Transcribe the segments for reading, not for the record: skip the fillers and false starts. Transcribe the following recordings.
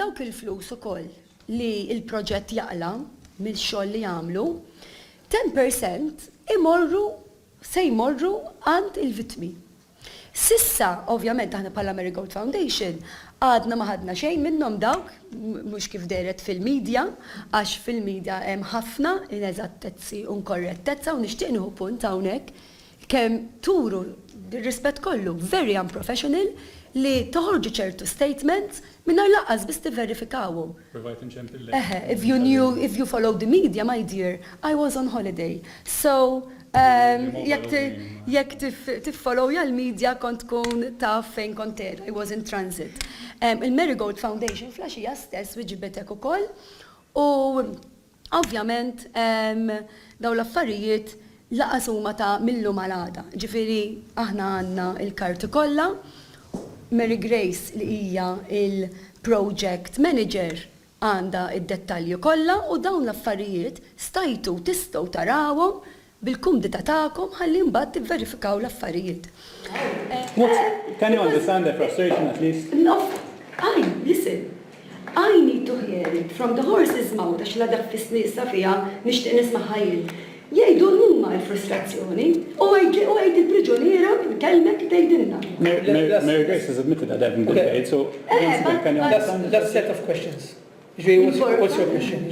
dawk il-flus ukoll li il-proġett jaqla mill-xogħol li jagħmlu, 10% se jmorru għand il-vittmi. Sissa, ovvjament, aħna bħala Marigold Foundation għadna ma ħadna xejn minnhom dawk, mhux kif deret fil-medja, għax fil-medja hemm ħafna ineżattezzi u nkorrettezza u nixtieq nieħu punt hawnhekk kemm turu rispett kollu very unprofessional li toħorġu ċertu statements minnar laqqas biss tivverifikawhom. If you follow the media, my dear, I was on holiday. So, jekk tiffollowja l-media kont tkun taf fejn kont I was in transit. Il-Marigold Foundation flaxija stess wiġibetek ukoll u ovvjament daw l-affarijiet laqas huma ta' millu malada. Ġifieri aħna għandna il-karti kollha, Mary Grace li hija il-project manager għandha id-dettalji kollha u dawn l-affarijiet tistgħu tarawhom bil-kumdita tagħkom ħalli mbagħad tivverifikaw l-affarijiet. Can you understand the frustration at least? No, listen. I need to hear it from the horse's mouth għax la dak fis-nisa fiha nixtieq nisma' ħajl. Jgħidu l-numma l-frustrazzjoni u għajd il-priġuniera kelmek tgħidilna. Mary Grace has admitted that they've been good paid, so once again, can you understand? That's a set of questions. What's your question?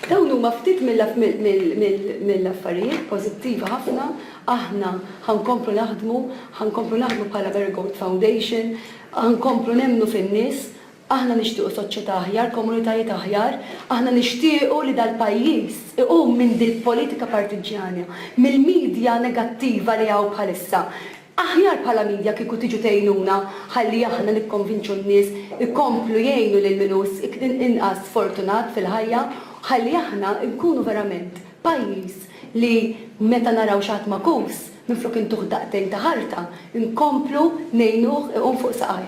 Dawn huma ftit mill-affarijiet pożittiva ħafna, aħna ħankomplu naħdmu bħala Marigold Foundation, ħankomplu nemmnu fin-nies, aħna nixtiequ soċjetà aħjar, komunitajiet aħjar, aħna nixtiequ li dal-pajjiż iqum minn dil-politika partiġjana, mill-medja negattiva li hawn bħalissa. Aħjar bħala medja kieku tiġu tgħinuna ħalli aħna nikkonvinċu n-nies ikomplu jgħinu lil minus inqas fortunat fil-ħajja, ħalli aħna nkunu verament pajjiż li meta naraw xatt makus minflok intuħ daqtejn ta' ħarta, nkomplu ngħinuh iqum fuq saqajh.